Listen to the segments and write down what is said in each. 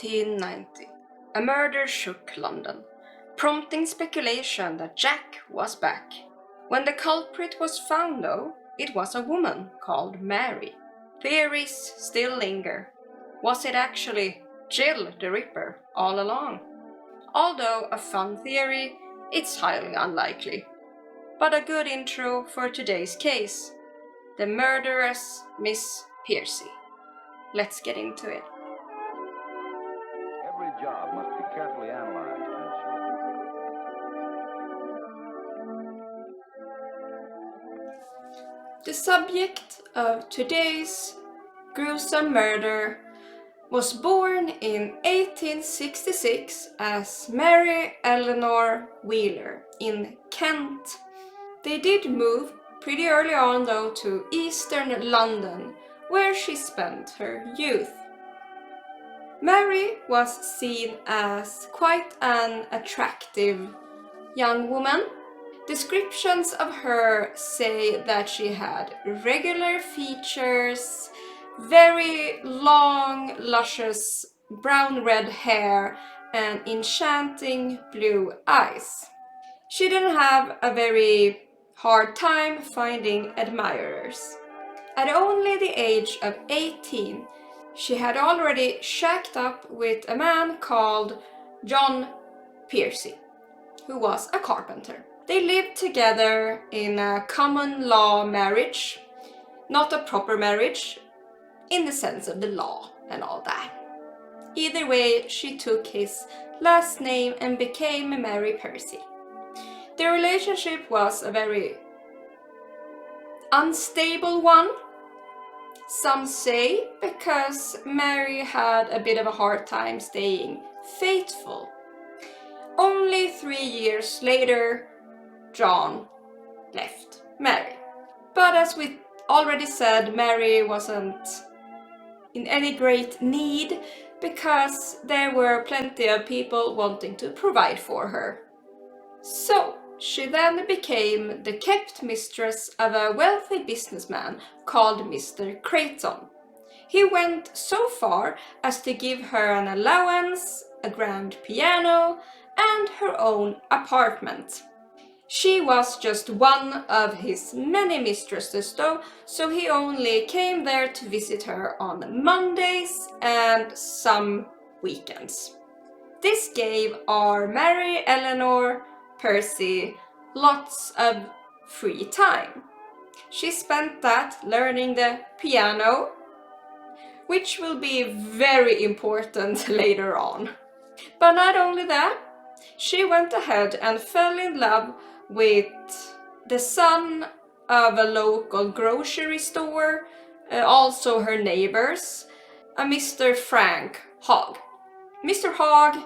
1890, a murder shook London, prompting speculation that Jack was back. When the culprit was found, though, it was a woman called Mary. Theories still linger. Was it actually Jill the Ripper all along? Although a fun theory, it's highly unlikely. But a good intro for today's case, the murderess Miss Piercy. Let's get into it. Every job must be carefully analyzed to ensure. The subject of today's gruesome murder was born in 1866 as Mary Eleanor Wheeler in Kent. They did move pretty early on though to eastern London, where she spent her youth. Mary was seen as quite an attractive young woman. Descriptions of her say that she had regular features, very long, luscious brown-red hair, and enchanting blue eyes. She didn't have a very hard time finding admirers. At only the age of 18, she had already shacked up with a man called John Piercy, who was a carpenter. They lived together in a common law marriage, not a proper marriage in the sense of the law and all that. Either way, she took his last name and became Mary Piercy. Their relationship was a very unstable one. Some say because Mary had a bit of a hard time staying faithful. Only 3 years later, John left Mary. But as we already said, Mary wasn't in any great need because there were plenty of people wanting to provide for her. So she then became the kept mistress of a wealthy businessman called Mr. Creighton. He went so far as to give her an allowance, a grand piano, and her own apartment. She was just one of his many mistresses though, so he only came there to visit her on Mondays and some weekends. This gave our Mary Eleanor Piercy lots of free time. She spent that learning the piano, which will be very important later on. But not only that, she went ahead and fell in love with the son of a local grocery store, also her neighbors, a Mr. Frank Hogg. Mr. Hogg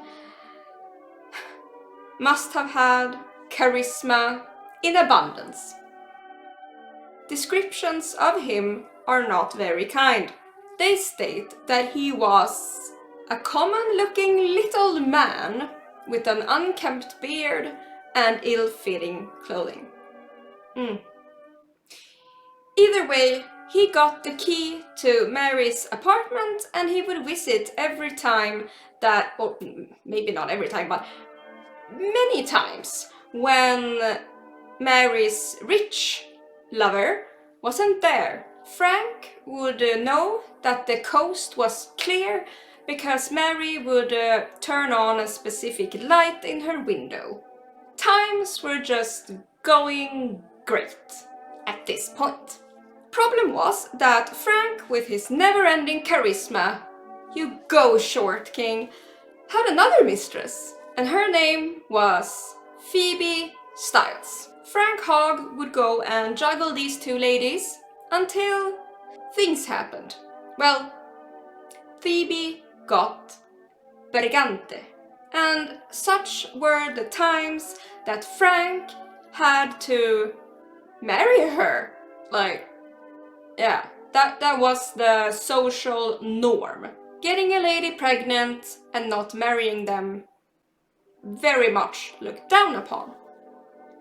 must have had charisma in abundance. Descriptions of him are not very kind. They state that he was a common-looking little man with an unkempt beard and ill-fitting clothing. Either way, he got the key to Mary's apartment and he would visit every time that, or maybe not every time, but many times when Mary's rich lover wasn't there. Frank would know that the coast was clear because Mary would turn on a specific light in her window. Times were just going great at this point. Problem was that Frank, with his never-ending charisma, you go short king, had another mistress, and her name was Phoebe Styles. Frank Hogg would go and juggle these two ladies until things happened. Well, Phoebe got Bergante, and such were the times that Frank had to marry her. That was the social norm. Getting a lady pregnant and not marrying them very much looked down upon.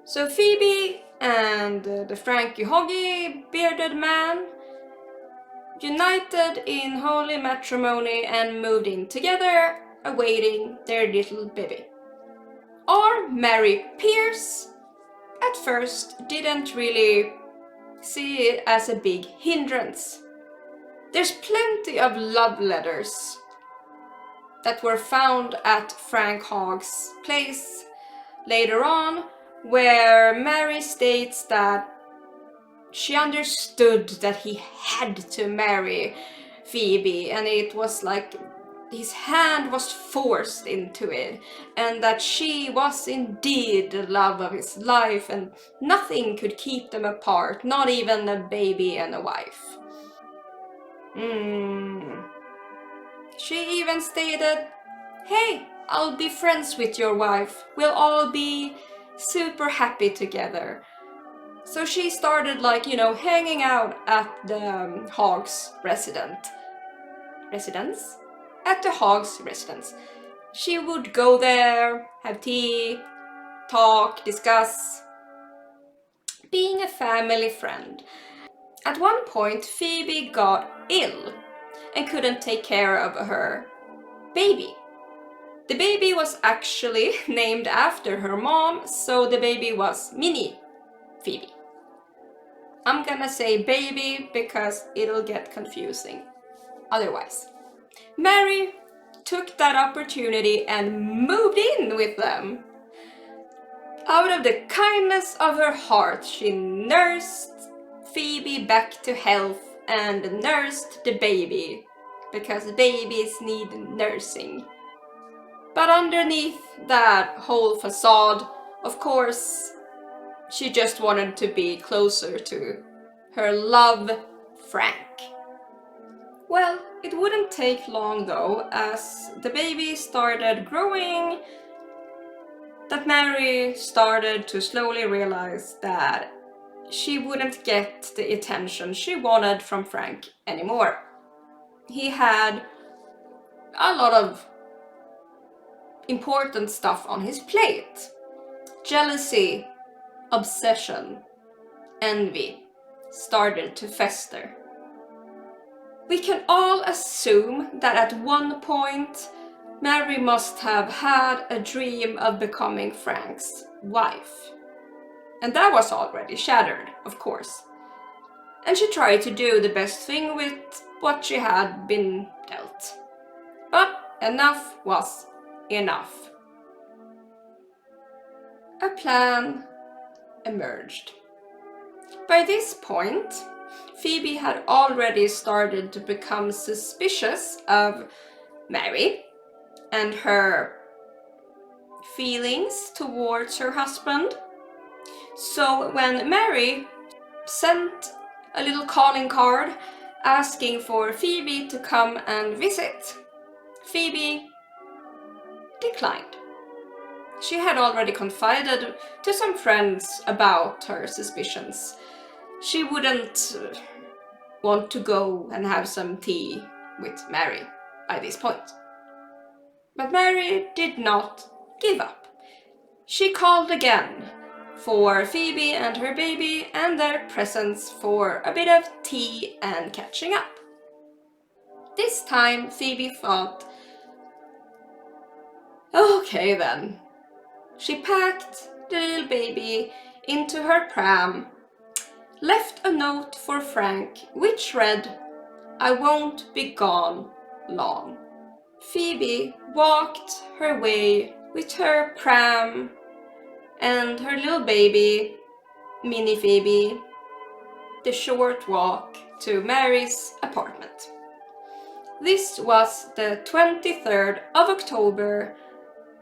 So Phoebe and the Frankie Hoggy bearded man united in holy matrimony and moved in together awaiting their little baby. Or Mary Pierce at first didn't really see it as a big hindrance. There's plenty of love letters that were found at Frank Hogg's place later on, where Mary states that she understood that he had to marry Phoebe, and it was like his hand was forced into it, and that she was indeed the love of his life, and nothing could keep them apart, not even a baby and a wife. She even stated, "Hey, I'll be friends with your wife. We'll all be super happy together." So she started, like, hanging out at the Hogg's residence? At the Hogg's residence. She would go there, have tea, talk, discuss, being a family friend. At one point, Phoebe got ill and couldn't take care of her baby. The baby was actually named after her mom, so the baby was Mini Phoebe. I'm gonna say baby because it'll get confusing otherwise. Mary took that opportunity and moved in with them. Out of the kindness of her heart, she nursed Phoebe back to health and nursed the baby, because babies need nursing. But underneath that whole facade, of course, she just wanted to be closer to her love, Frank. Well, it wouldn't take long though, as the baby started growing, that Mary started to slowly realize that she wouldn't get the attention she wanted from Frank anymore. He had a lot of important stuff on his plate. Jealousy, obsession, envy started to fester. We can all assume that at one point Mary must have had a dream of becoming Frank's wife. And that was already shattered, of course. And she tried to do the best thing with what she had been dealt. But enough was enough. A plan emerged. By this point, Phoebe had already started to become suspicious of Mary and her feelings towards her husband. So when Mary sent a little calling card asking for Phoebe to come and visit, Phoebe declined. She had already confided to some friends about her suspicions. She wouldn't want to go and have some tea with Mary by this point. But Mary did not give up. She called again for Phoebe and her baby and their presents for a bit of tea and catching up. This time Phoebe thought, okay then. She packed the little baby into her pram, left a note for Frank which read, "I won't be gone long." Phoebe walked her way with her pram and her little baby, Mini Phoebe, the short walk to Mary's apartment. This was the 23rd of October,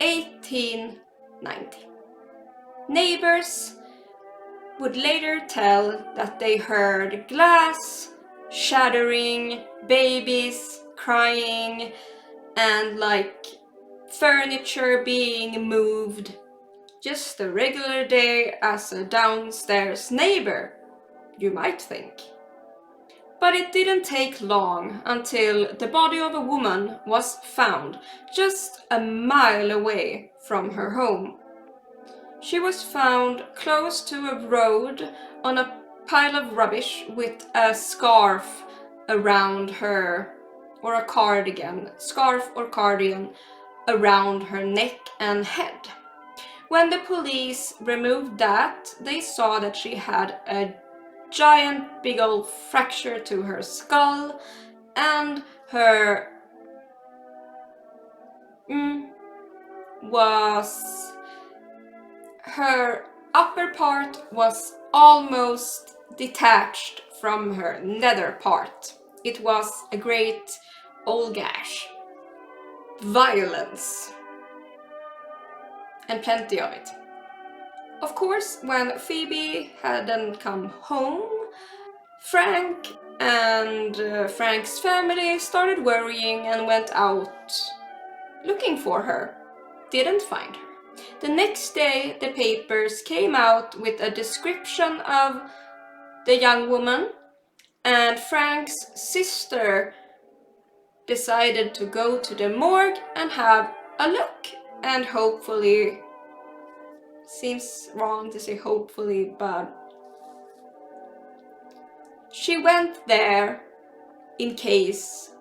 1890. Neighbors would later tell that they heard glass shattering, babies crying, and like furniture being moved. Just a regular day as a downstairs neighbor, you might think. But it didn't take long until the body of a woman was found just a mile away from her home. She was found close to a road on a pile of rubbish with a scarf around her, or a cardigan, scarf or cardigan around her neck and head. When the police removed that, they saw that she had a giant big old fracture to her skull, and her her upper part was almost detached from her nether part. It was a great old gash. Violence. And plenty of it. Of course, when Phoebe hadn't come home, Frank and Frank's family started worrying and went out looking for her. Didn't find her. The next day, the papers came out with a description of the young woman, and Frank's sister decided to go to the morgue and have a look, and hopefully, seems wrong to say hopefully, but she went there in case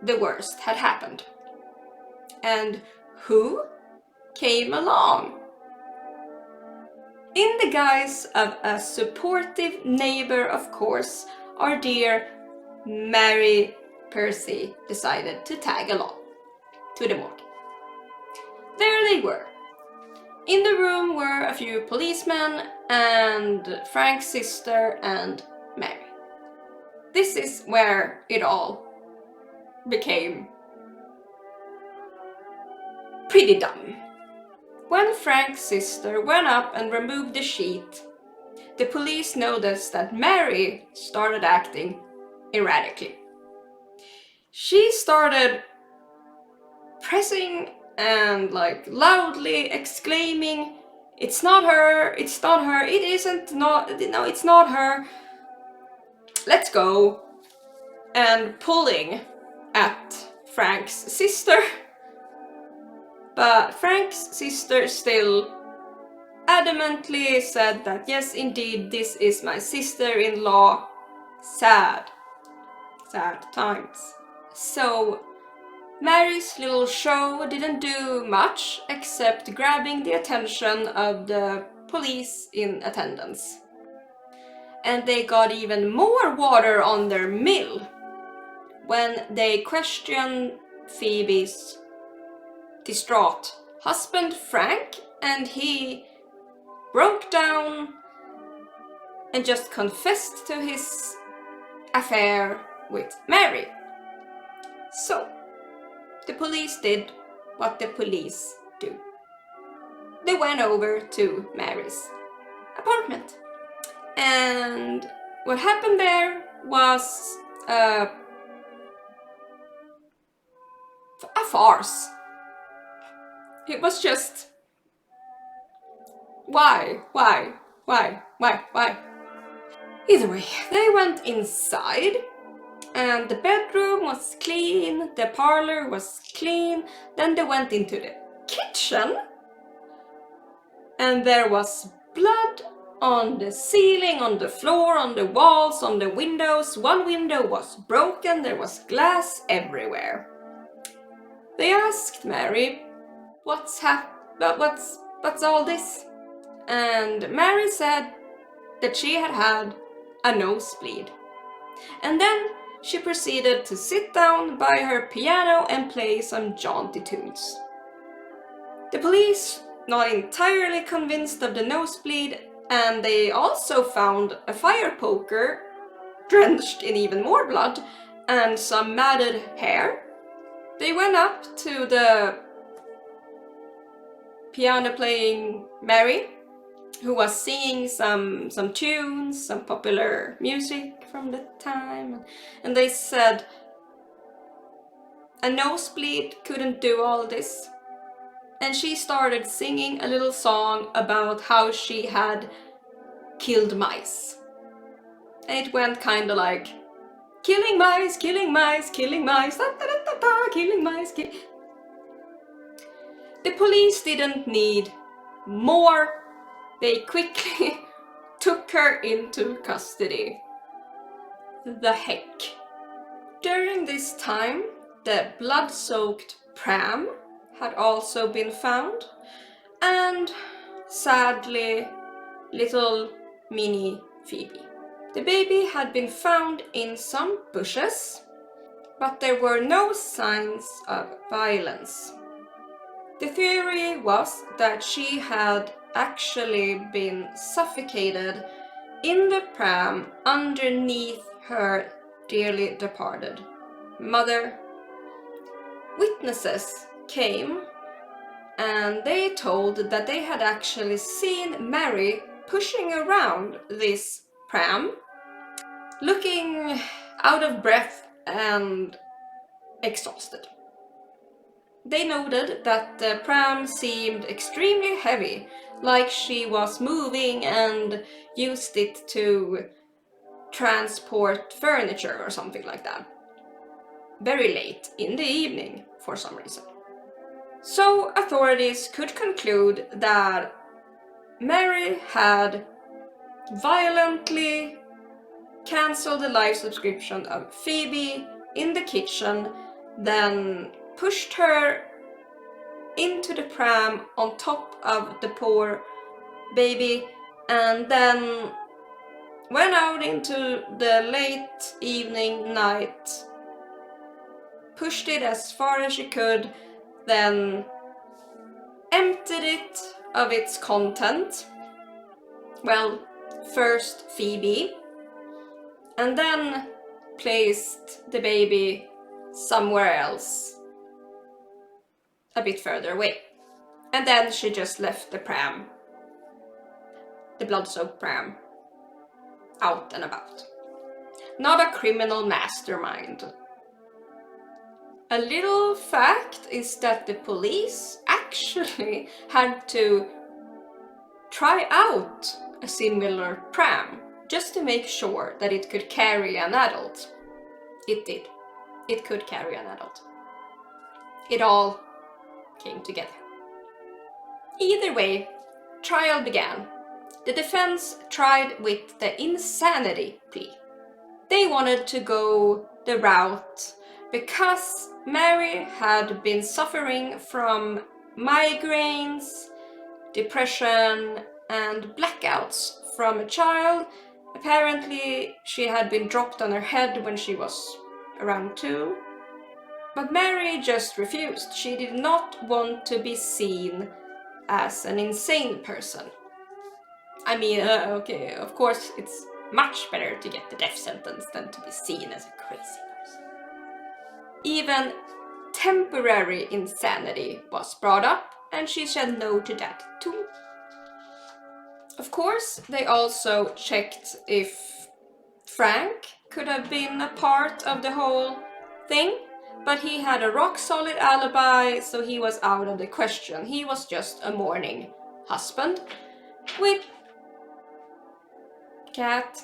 the worst had happened. And who came along? In the guise of a supportive neighbor, of course, our dear Mary Percy decided to tag along to the morgue. There they were. In the room were a few policemen and Frank's sister and Mary. This is where it all became pretty dumb. When Frank's sister went up and removed the sheet, the police noticed that Mary started acting erratically. She started pressing and loudly exclaiming, "It's not her, it's not her, it isn't, no, it's not her, let's go," and pulling at Frank's sister. But Frank's sister still adamantly said that yes, indeed, this is my sister-in-law. Sad times. So Mary's little show didn't do much except grabbing the attention of the police in attendance. And they got even more water on their mill when they questioned Phoebe's distraught husband Frank, and he broke down and just confessed to his affair with Mary. So the police did what the police do. They went over to Mary's apartment, and what happened there was a farce. It was just why? Either way, they went inside, and the bedroom was clean, the parlor was clean. Then they went into the kitchen, and there was blood on the ceiling, on the floor, on the walls, on the windows. One window was broken, there was glass everywhere. They asked Mary, what's all this? And Mary said that she had had a nosebleed. And then she proceeded to sit down by her piano and play some jaunty tunes. The police, not entirely convinced of the nosebleed, and they also found a fire poker drenched in even more blood and some matted hair. They went up to the piano playing Mary, who was singing some tunes, some popular music from the time, and they said a nosebleed couldn't do all this. And she started singing a little song about how she had killed mice. And it went kind of like, killing mice, killing mice, killing mice, da, da, da, da, da, killing mice. The police didn't need more. They quickly took her into custody. The heck. During this time, the blood-soaked pram had also been found, and sadly, little mini Phoebe. The baby had been found in some bushes, but there were no signs of violence. The theory was that she had actually been suffocated in the pram underneath her dearly departed mother. Witnesses came and they told that they had actually seen Mary pushing around this pram, looking out of breath and exhausted. They noted that the pram seemed extremely heavy, like she was moving and used it to transport furniture or something like that. Very late in the evening for some reason. So authorities could conclude that Mary had violently cancelled the live subscription of Phoebe in the kitchen, then pushed her into the pram on top of the poor baby, and then went out into the late evening night, pushed it as far as she could, then emptied it of its content. Well, first Phoebe, and then placed the baby somewhere else, a bit further away. And then she just left the pram, the blood-soaked pram, out and about. Not a criminal mastermind. A little fact is that the police actually had to try out a similar pram just to make sure that it could carry an adult. It did. It could carry an adult. It all came together. Either way, trial began. The defense tried with the insanity plea. They wanted to go the route because Mary had been suffering from migraines, depression, and blackouts from a child. Apparently, she had been dropped on her head when she was around 2. But Mary just refused. She did not want to be seen as an insane person. I mean, okay, of course, it's much better to get the death sentence than to be seen as a crazy person. Even temporary insanity was brought up, and she said no to that too. Of course, they also checked if Frank could have been a part of the whole thing, but he had a rock-solid alibi, so he was out of the question. He was just a mourning husband with cat.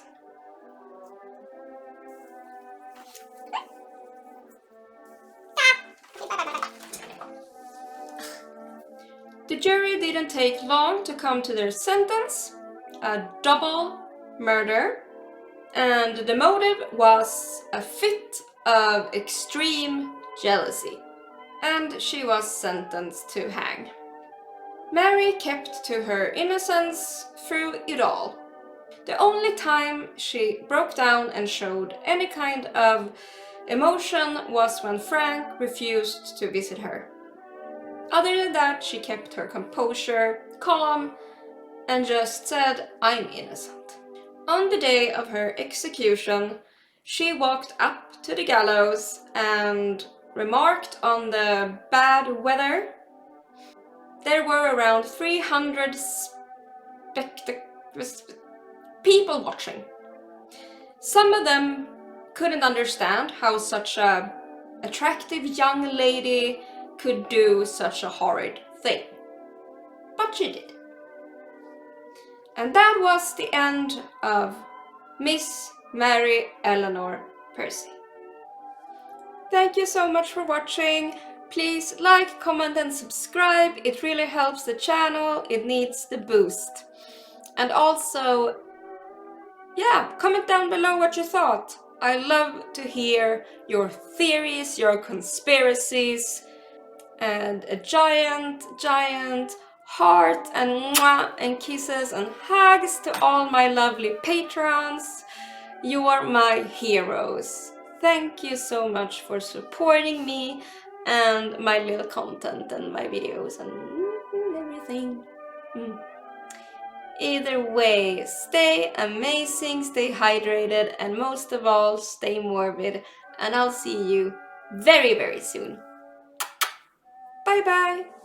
The jury didn't take long to come to their sentence, a double murder, and the motive was a fit of extreme jealousy, and she was sentenced to hang. Mary kept to her innocence through it all. The only time she broke down and showed any kind of emotion was when Frank refused to visit her. Other than that, she kept her composure, calm, and just said, "I'm innocent." On the day of her execution, she walked up to the gallows and remarked on the bad weather. There were around 300 people watching. Some of them couldn't understand how such a attractive young lady could do such a horrid thing. But she did. And that was the end of Miss Mary Eleanor Percy. Thank you so much for watching. Please like, comment and subscribe. It really helps the channel. It needs the boost. And also, yeah, comment down below what you thought. I love to hear your theories, your conspiracies. And a giant heart and mwah and kisses and hugs to all my lovely patrons. You are my heroes. Thank you so much for supporting me and my little content and my videos and everything. Either way, stay amazing, stay hydrated, and most of all, stay morbid. And I'll see you very, very soon. Bye bye!